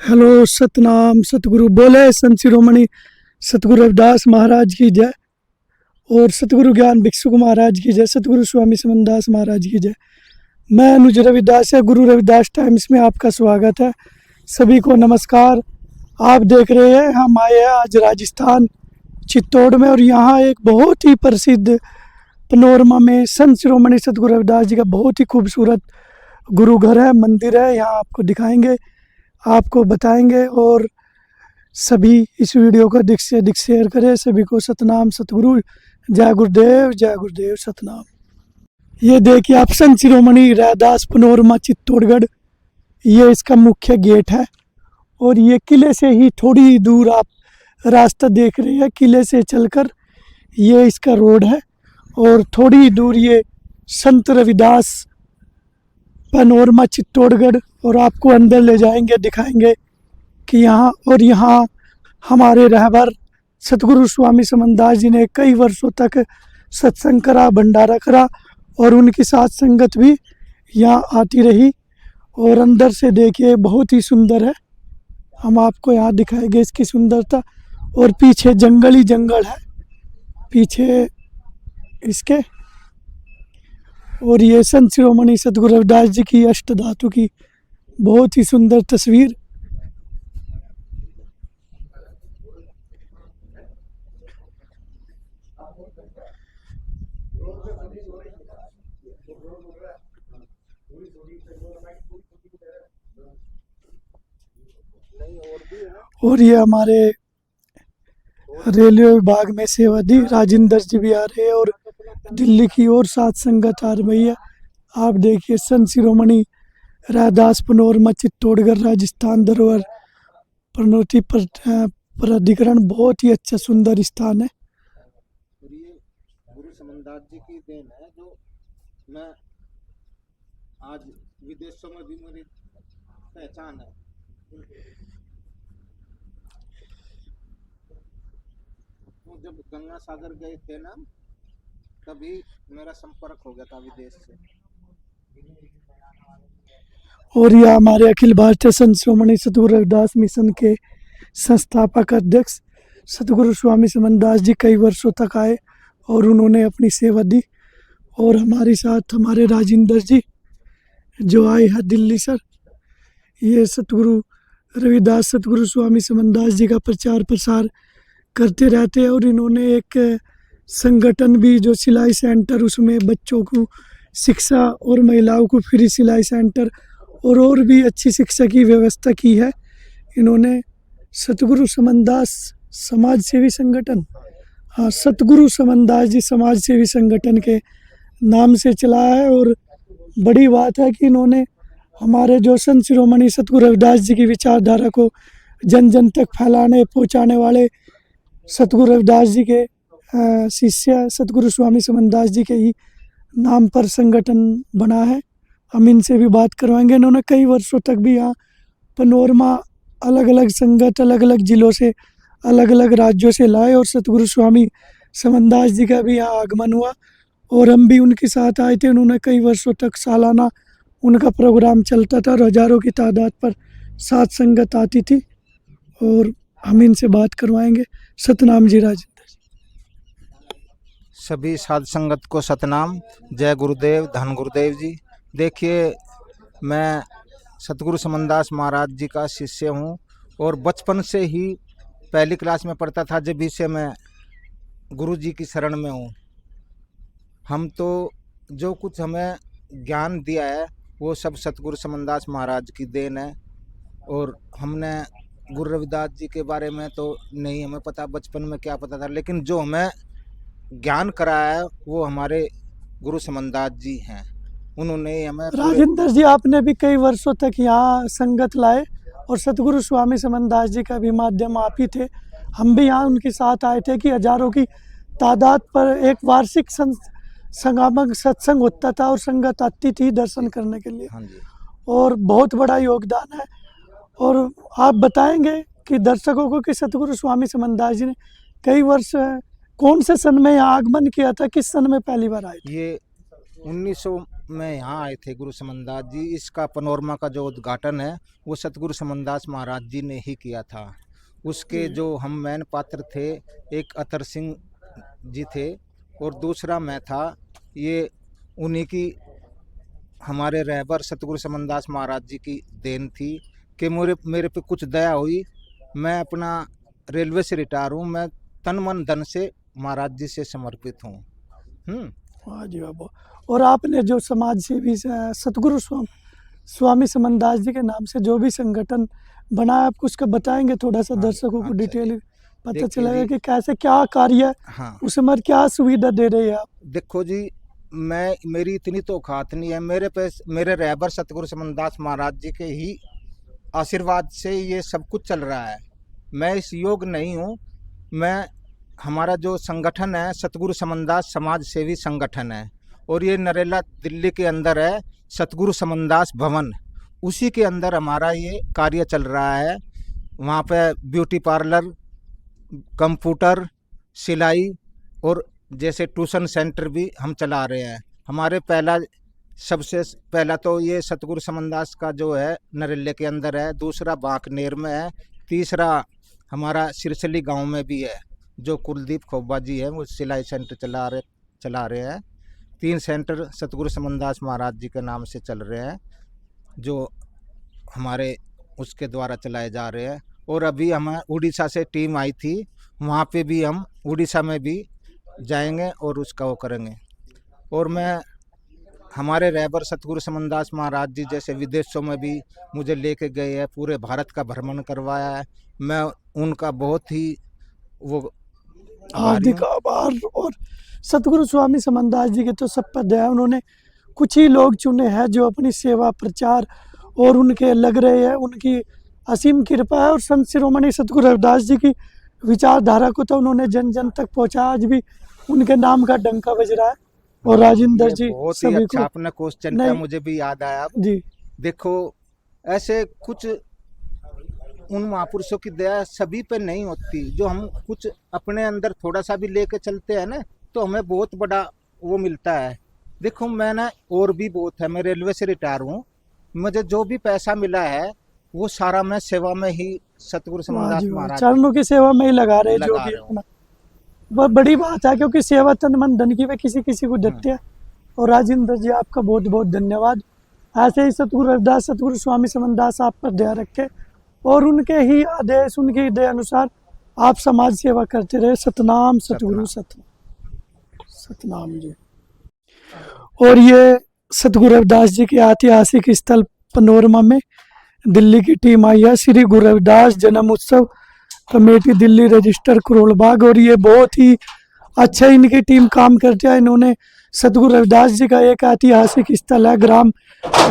Hello, Satnam सतगुरु बोले। संत शिरोमणि सतगुरु रविदास महाराज की जय और सतगुरु ज्ञान भिक्षुक महाराज की जय। सतगुरु स्वामी समनदास महाराज की जय। मैं अनुज रविदास है, गुरु रविदास टाइम्स में आपका स्वागत है। सभी को नमस्कार। आप देख रहे हैं हम आए हैं आज राजस्थान चित्तौड़ में, और यहाँ एक बहुत ही प्रसिद्ध पनोरमा में संत शिरोमणि सतगुरु रविदास जी का बहुत ही खूबसूरत गुरु घर है, मंदिर है। यहाँ आपको दिखाएंगे, आपको बताएंगे, और सभी इस वीडियो को अधिक से अधिक शेयर करें। सभी को सतनाम सतगुरु, जय गुरुदेव सतनाम। ये देखिए आप, संत शिरोमणि रविदास पनोरमा चित्तौड़गढ़, ये इसका मुख्य गेट है। और ये किले से ही थोड़ी दूर आप रास्ता देख रहे हैं, किले से चलकर ये इसका रोड है। और थोड़ी दूर ये संत रविदास पनोरमा चित्तौड़गढ़, और आपको अंदर ले जाएंगे, दिखाएंगे कि यहाँ हमारे रहबर सतगुरु स्वामी समनदास जी ने कई वर्षों तक सत्संग करा, भंडारा करा, और उनकी साथ संगत भी यहाँ आती रही। और अंदर से देखिए बहुत ही सुंदर है, हम आपको यहाँ दिखाएंगे इसकी सुंदरता। और पीछे जंगल ही जंगल है पीछे इसके। और ये संत शिरोमणि सतगुरु रविदास जी की अष्ट धातु की बहुत ही सुंदर तस्वीर। और ये हमारे रेलवे विभाग में सेवादी राजेंद्र जी भी आ रहे हैं, और दिल्ली की और साथ संगत आ रही है। आप देखिए, संत शिरोमणि रविदास पनोरमा चित्तौड़गढ़ राजस्थान धरोहर प्रोन्नति प्राधिकरण बहुत ही अच्छा सुंदर स्थान है। और ये गुरु समनदास जी की देन है, जो मैं आज विदेशों में भी मेरी पहचान है। तो जब गंगा सागर गए थे ना, तभी मेरा संपर्क हो गया था विदेश से। और यह हमारे अखिल भारतीय संत शिरोमणि सतगुरु रविदास मिशन के संस्थापक अध्यक्ष सतगुरु स्वामी समनदास जी कई वर्षों तक आए और उन्होंने अपनी सेवा दी। और हमारे साथ हमारे राजेंद्र जी जो आए हैं दिल्ली से, ये सतगुरु रविदास सतगुरु स्वामी समनदास जी का प्रचार प्रसार करते रहते हैं। और इन्होंने एक संगठन भी जो सिलाई सेंटर, उसमें बच्चों को शिक्षा और महिलाओं को फ्री सिलाई सेंटर और भी अच्छी शिक्षा की व्यवस्था की है इन्होंने। सतगुरु समनदास समाज सेवी संगठन, हाँ, सतगुरु समनदास जी समाज सेवी संगठन के नाम से चला है। और बड़ी बात है कि इन्होंने हमारे जो संत शिरोमणि सतगुरु रविदास जी की विचारधारा को जन जन तक फैलाने पहुंचाने वाले सतगुरु रविदास जी के शिष्य सतगुरु स्वामी समनदास जी के ही नाम पर संगठन बना है। हम इनसे भी बात करवाएंगे। इन्होंने कई वर्षों तक भी यहाँ पनोरमा अलग अलग संगत अलग अलग जिलों से अलग अलग राज्यों से लाए, और सतगुरु स्वामी समनदास जी का भी यहाँ आगमन हुआ और हम भी उनके साथ आए थे। उन्होंने कई वर्षों तक सालाना उनका प्रोग्राम चलता था और हजारों की तादाद पर साथ संगत आती थी, और हम इनसे बात करवाएंगे। सतनाम जी राजेंद्र। सभी साध संगत को सतनाम, जय गुरुदेव, धन गुरुदेव जी। देखिए, मैं सतगुरु समनदास महाराज जी का शिष्य हूँ और बचपन से ही पहली क्लास में पढ़ता था जब से मैं गुरु जी की शरण में हूँ। हम तो जो कुछ हमें ज्ञान दिया है वो सब सतगुरु समनदास महाराज की देन है। और हमने गुरु रविदास जी के बारे में तो नहीं हमें पता, बचपन में क्या पता था, लेकिन जो हमें ज्ञान कराया है वो हमारे गुरु समनदास जी हैं। उन्होंने हमें राजेंद्र जी, आपने भी कई वर्षों तक यहाँ संगत लाए और सतगुरु स्वामी समनदास जी का भी माध्यम आप ही थे। हम भी यहाँ उनके साथ आए थे कि हजारों की तादाद पर एक वार्षिक संगामक सत्संग होता था और संगत आती थी दर्शन करने के लिए। हाँ जी। और बहुत बड़ा योगदान है। और आप बताएंगे कि दर्शकों को कि सतगुरु स्वामी समनदास जी ने कई वर्ष कौन से सन में यहाँ आगमन किया था, किस सन में पहली बार आए थे? ये 1900 में यहाँ आए थे गुरु समनदास जी। इसका पनोरमा का जो उद्घाटन है वो सतगुरु समनदास महाराज जी ने ही किया था। उसके जो हम मैन पात्र थे, एक अतर सिंह जी थे और दूसरा मैं था। ये उन्हीं की, हमारे रहबर सतगुरु समनदास महाराज जी की देन थी कि मेरे पे कुछ दया हुई। मैं अपना रेलवे से रिटायर हूँ, मैं तन मन धन से महाराज जी से समर्पित हूँ। वाह जी वाह। और आपने जो समाज सेवी सतगुरु स्वामी समनदास जी के नाम से जो भी संगठन बनाया, आप कुछ का बताएंगे थोड़ा सा? हाँ, दर्शकों को अच्छा डिटेल पता देखिए चलेगा जी, कि कैसे क्या कार्य है, हाँ उसमें क्या सुविधा दे रहे हैं आप? देखो जी, मेरी इतनी तो औकात नहीं है। मेरे रहबर सतगुरु समनदास महाराज जी के ही आशीर्वाद से ये सब कुछ चल रहा है। मैं इस योग नहीं हूँ। हमारा जो संगठन है सतगुरु समनदास समाज सेवी संगठन है और ये नरेला दिल्ली के अंदर है, सतगुरु समनदास भवन, उसी के अंदर हमारा ये कार्य चल रहा है। वहाँ पे ब्यूटी पार्लर, कंप्यूटर, सिलाई और जैसे ट्यूशन सेंटर भी हम चला रहे हैं। हमारे सबसे पहला तो ये सतगुरु समनदास का जो है नरेले के अंदर है, दूसरा बांकनेर में है, तीसरा हमारा सिरसली गांव में भी है। जो कुलदीप खोबा जी है वो सिलाई सेंटर चला रहे हैं। 3 सेंटर सतगुरु समनदास महाराज जी के नाम से चल रहे हैं, जो हमारे उसके द्वारा चलाए जा रहे हैं। और अभी हमें उड़ीसा से टीम आई थी, वहाँ पे भी हम उड़ीसा में भी जाएंगे और उसका वो करेंगे। और मैं हमारे रहबर सतगुरु समनदास महाराज जी जैसे विदेशों में भी मुझे लेके गए हैं, पूरे भारत का भ्रमण करवाया है। मैं उनका बहुत ही वो हार्दिक आभार। और सतगुरु स्वामी समनदास जी के तो सब पर दया, उन्होंने कुछ ही लोग चुने हैं जो अपनी सेवा प्रचार और उनके लग रहे हैं, उनकी असीम कृपा है। और संत शिरोमणि सतगुरु रविदास जी की विचारधारा को तो उन्होंने जन जन तक पहुंचा, आज भी उनके नाम का डंका बज रहा है। और राजेंद्र जी बहुत ही सभी अच्छा को आपने क्वेश्चन किया, मुझे भी याद आया। जी देखो, ऐसे कुछ उन महापुरुषों की दया सभी पे नहीं होती। जो हम कुछ अपने अंदर थोड़ा सा भी लेके चलते हैं ना, तो हमें बहुत बड़ा वो मिलता है। देखो मैंने और भी बहुत है, मैं रेलवे से रिटायर हूँ, मुझे जो भी पैसा मिला है वो सारा मैं सेवा में ही सतगुरु समनदास महाराज चरणों की सेवा में ही लगा रहे जो लगा भी रहे हो। अपना, वह बड़ी बात है, क्योंकि सेवा तन मन धन की वे किसी किसी को देते हैं। और राजेंद्र जी आपका बहुत बहुत धन्यवाद। ऐसे ही सतगुरु रविदास सतगुरु स्वामी समनदास आप पर दया रखे और उनके ही आदेश, उनके ही दया अनुसार आप समाज सेवा करते रहे। सतनाम सतगुरु सतनाम जी। और ये सतगुरु रविदास जी के ऐतिहासिक स्थल पनोरमा में दिल्ली की टीम आई है, श्री गुरु रविदास जन्म उत्सव कमेटी दिल्ली रजिस्टर करोल बाग। और ये बहुत ही अच्छा इनकी टीम काम करती है। इन्होंने सतगुरु रविदास जी का एक ऐतिहासिक स्थल है ग्राम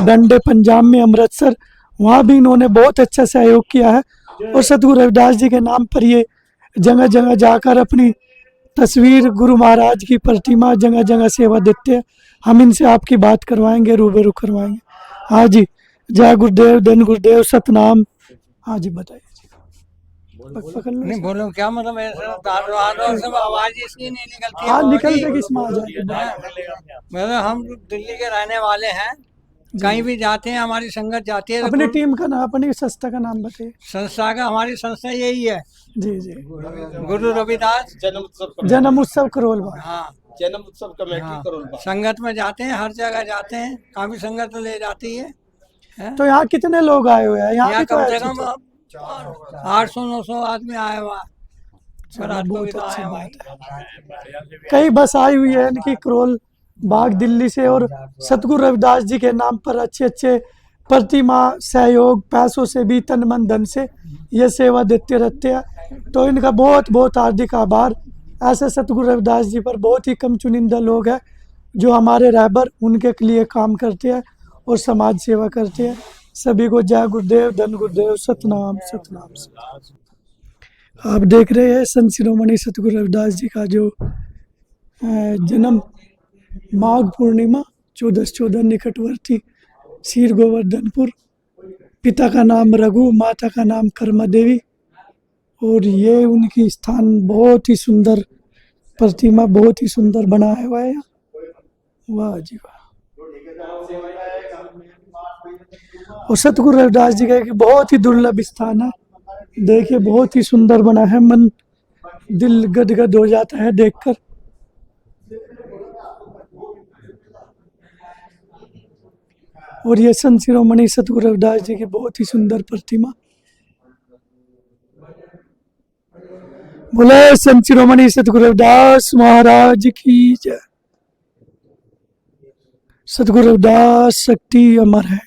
डंडे पंजाब में अमृतसर, वहाँ भी इन्होंने बहुत अच्छा सहयोग किया है। और सतगुरु रविदास जी के नाम पर ये जगह जगह जाकर अपनी तस्वीर, गुरु महाराज की प्रतिमा, जगह जगह सेवा देते हैं। हम इनसे आपकी बात करवाएंगे, रूबरू करवाएंगे। हाँ जी, जय गुरुदेव, धन गुरुदेव, सतनाम। हाँ जी बताइए। नहीं बोलो क्या मतलब सब आवाज इसलिए नहीं निकलती। हाँ निकल के किस में आ जाएगी। मतलब हम दिल्ली के रहने वाले हैं, कहीं भी जाते हैं हमारी संगत जाती है। अपनी टीम का नाम, अपनी संस्था का नाम बताइए। संस्था का, हमारी संस्था यही है जी जी, गुरु रविदास जन्म उत्सव करोल बाग। हाँ, जन्म उत्सव कमेटी करोल बाग। संगत में जाते हैं, हर जगह जाते हैं, काफी संगत ले जाती है। तो यहाँ कितने लोग आए हुए हैं? यहाँ तो कम से कम 800-900 आदमी आए हुआ। बहुत अच्छी बात है। कई बस आई हुई है इनकी करोल बाग दिल्ली से, और सतगुरु रविदास जी के नाम पर अच्छे अच्छे प्रतिमा, सहयोग, पैसों से भी, तन मन धन से ये सेवा देते रहते हैं। तो इनका बहुत बहुत हार्दिक आभार। ऐसे सतगुरु रविदास जी पर बहुत ही कम चुनिंदा लोग हैं जो हमारे रहबर उनके लिए काम करते हैं और समाज सेवा करते हैं। सभी को जय गुरुदेव, धन गुरुदेव, सतनाम सतनाम। आप देख रहे हैं संत शिरोमणि सतगुरु रविदास जी का जो जन्म माघ पूर्णिमा 14/14 निकटवर्ती सीर गोवर्धनपुर। पिता का नाम रघु, माता का नाम कर्मा देवी। और ये उनकी स्थान बहुत ही सुंदर प्रतिमा, बहुत ही सुंदर बनाया हुआ है। वाह जी वाह। और सतगुरु रविदास जी का एक बहुत ही दुर्लभ स्थान है। देखिए बहुत ही सुंदर बना है, मन दिल गदगद हो जाता है देखकर। और ये संत शिरोमणि सतगुरु रविदास जी की बहुत ही सुंदर प्रतिमा। बोले संत शिरोमणि सतगुरु रविदास महाराज की जय। सतगुरु रविदास शक्ति अमर है।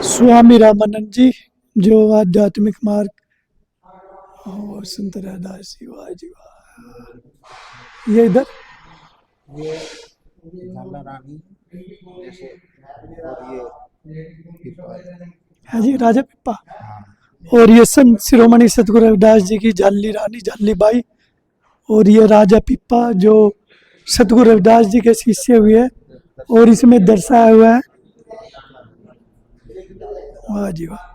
स्वामी रामानंद जी जो आध्यात्मिक मार्ग और संत रविदास जी वाह जी वाह। ये इधर ये झाला रानी जैसे, और ये पिपा है जी राजा पिप्पा। और ये संत शिरोमणि सतगुरु रविदास जी की झाली रानी झाली बाई। और ये राजा पिप्पा जो सतगुरु रविदास जी के शिष्य हुए हैं और इसमें दर्शाया हुआ है। वाह जी वाह।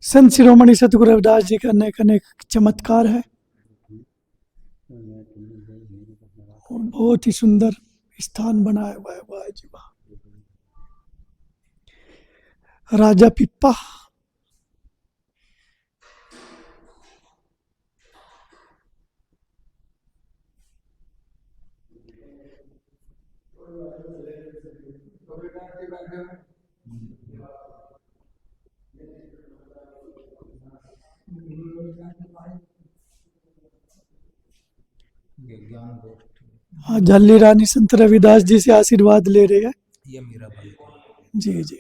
संत शिरोमणि सतगुरु रविदास जी का अनेक अनेक चमत्कार है और बहुत ही सुंदर स्थान बनाया हुआ है। वाह जी वाह। राजा पिप्पा ये ज्ञान गोष्ठी, हाँ झाली रानी संत रविदास जी से आशीर्वाद ले रहे हैं। ये मीरा भाई जी जी।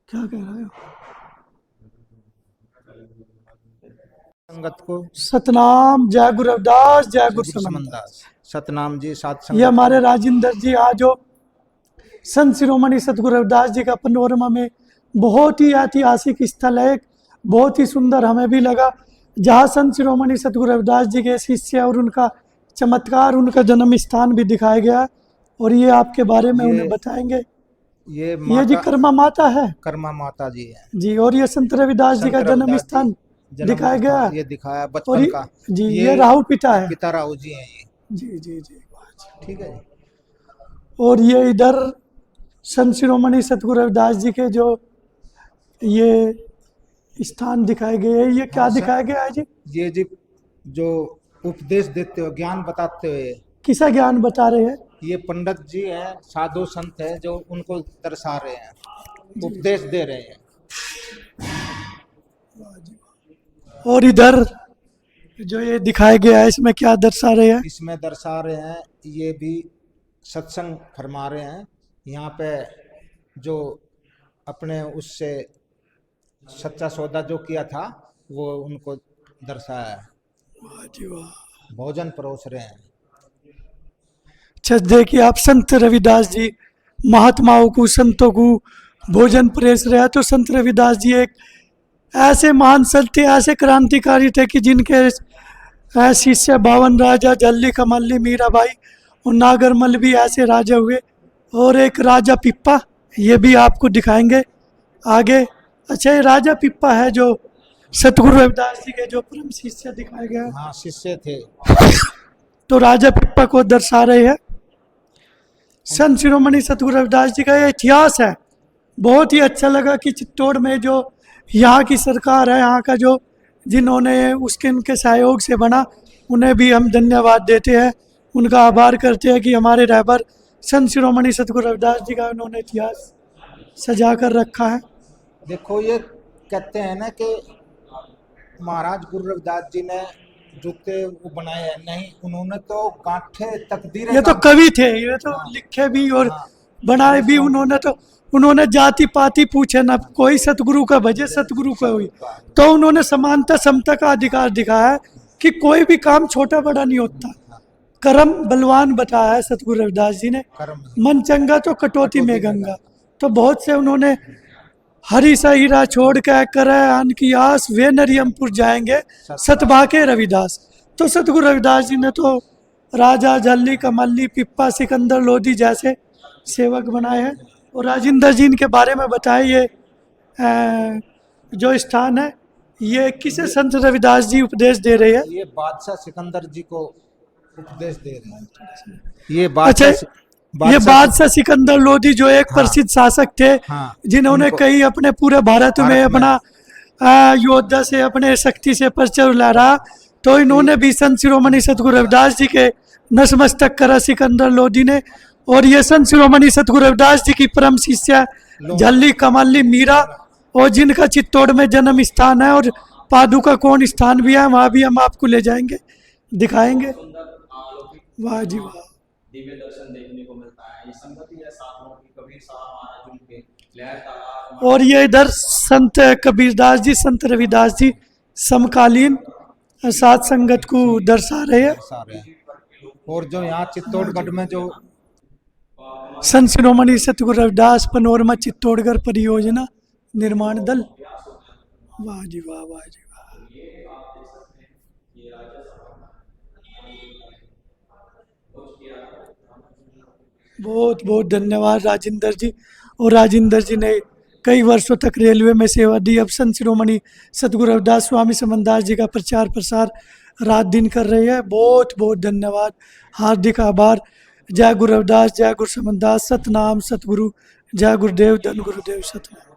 क्या कह रहे हो? संगत को सतनाम जय गुरु रविदास जय गुरु समन। समनदास सतनाम जी सात ये संगत हमारे राजिंदर जी आज जो संत शिरोमणि सतगुरु रविदास जी का पनोरमा में बहुत ही ऐतिहासिक स्थल है, बहुत ही सुंदर हमें भी लगा, जहाँ संत शिरोमणि सतगुरु रविदास जी के शिष्य और उनका चमत्कार, उनका जन्म स्थान भी दिखाया गया और ये आपके बारे में उन्हें बताएंगे। ये जी कर्मा माता है, कर्मा माता जी है जी। और ये संत रविदास जी का संत जन्म रविदास स्थान जन्म दिखाया गया है। ये दिखाया और बचपन का। जी ये राहु पिता है। पिता राहु जी हैं ये, जी जी जी ठीक है जी। और ये इधर संत शिरोमणि सतगुरु रविदास जी के जो ये स्थान दिखाए गए हैं, ये क्या दिखाया गया है जी? ये जी जो उपदेश देते हो, ज्ञान बताते हुए, किसा ज्ञान बता रहे हैं? ये पंडित जी हैं, साधु संत हैं जो उनको दर्शा रहे हैं, उपदेश दे रहे हैं। और इधर जो ये दिखाया गया है इसमें क्या दर्शा रहे हैं? इसमें दर्शा रहे हैं, ये भी सत्संग फरमा रहे हैं। यहाँ पे जो अपने उससे सच्चा सौदा जो किया था वो उनको दर्शाया है। वाह जी वाह। भोजन परोस रहे हैं। अच्छा देखिए आप संत रविदास जी महात्माओं को, संतों को भोजन परोस रहे हैं, तो संत रविदास जी एक ऐसे महान संत थे, ऐसे क्रांतिकारी थे कि जिनके शिष्य 52 राजा जल्ली कमल्ली मीराबाई और नागरमल भी ऐसे राजा हुए। और एक राजा पिप्पा, ये भी आपको दिखाएंगे आगे। अच्छा ये राजा पिप्पा है जो सतगुरु रविदास जी के जो परम शिष्य दिखाए गए हैं। हाँ शिष्य थे। तो राजा पिप्पा को दर्शा रहे हैं। संत शिरोमणि सतगुरु रविदास जी का ये इतिहास है, बहुत ही अच्छा लगा कि चित्तौड़ में जो यहाँ की सरकार है, यहाँ का जो जिन्होंने उसके उनके सहयोग से बना, उन्हें भी हम धन्यवाद देते हैं, उनका आभार करते हैं कि हमारे रहबर संत शिरोमणि सतगुरु रविदास जी का उन्होंने इतिहास सजा कर रखा है। देखो ये कहते हैं ना कि महाराज गुरु रविदास जी ने जूते वो बनाए हैं, नहीं उन्होंने तो गांठे तकदीरें ये तो कवि थे, ये तो लिखे भी और बनाए भी उन्होंने। तो उन्होंने जाति पाति पूछे ना, कोई सतगुरु का भजे सतगुरु का हुई। तो उन्होंने समानता समता का अधिकार दिखाया है कि कोई भी काम छोटा बड़ा नहीं होता। कर्म बलवान बताया है सतगुरु रविदास जी ने, कर्म मन चंगा तो कटौती में गंगा। तो बहुत से उन्होंने हरी सा हीरा छोड़ के करे अन की आस, वे नरियमपुर जाएंगे सतभा के रविदास। तो सतगुरु रविदास जी ने तो राजा जल्ली कमल्ली पिप्पा सिकंदर लोधी जैसे सेवक बनाए हैं। और राजिंदर जी के बारे में बताए, ये जो स्थान है ये किसे संत रविदास जी उपदेश दे रहे हैं? ये बादशाह सिकंदर जी को उपदेश दे रहे हैं। ये अच्छा, ये बादशाह सिकंदर लोधी जो एक प्रसिद्ध शासक थे, हाँ, जिन्होंने कई अपने पूरे भारत में अपना योद्धा से अपने शक्ति से प्रचुर लहरा। तो इन्होंने भी संत शिरोमणि सतगुरु रविदास जी के नतमस्तक करा सिकंदर लोधी ने। और ये संत शिरोमणि सतगुरु रविदास जी की परम शिष्या झल्ली कमल्ली मीरा, और जिनका चित्तौड़ में जन्म स्थान है और पादुका कौन स्थान भी है, वहाँ भी हम आपको ले जाएंगे, दिखाएंगे। वाह जी वाह। दिव्य दर्शन देखने को मिलता है। ये संगति है साधुओं की, कबीर साहब महाराज उनके लहर तालाब। और ये इधर संत कबीरदास जी संत रविदास जी समकालीन सात संगत को दर्शा रहे हैं। सारे। और जो यहाँ चित्तौड़गढ़ में जो संत शिरोमणि सतगुरु रविदास पनोरमा चित्तौड़गढ़ परियोजना निर्माण दल। वाह जी वाह, वाह जी वाह। बहुत बहुत धन्यवाद राजिंदर जी। और राजिंदर जी ने कई वर्षों तक रेलवे में सेवा दी। अब संत शिरोमणि सतगुरु रविदास स्वामी समनदास जी का प्रचार प्रसार रात दिन कर रहे हैं। बहुत बहुत धन्यवाद, हार्दिक आभार। जय गुरु रविदास, जय गुरु समनदास, सतनाम सतगुरु, जय गुरुदेव, धन गुरुदेव, सतनाम।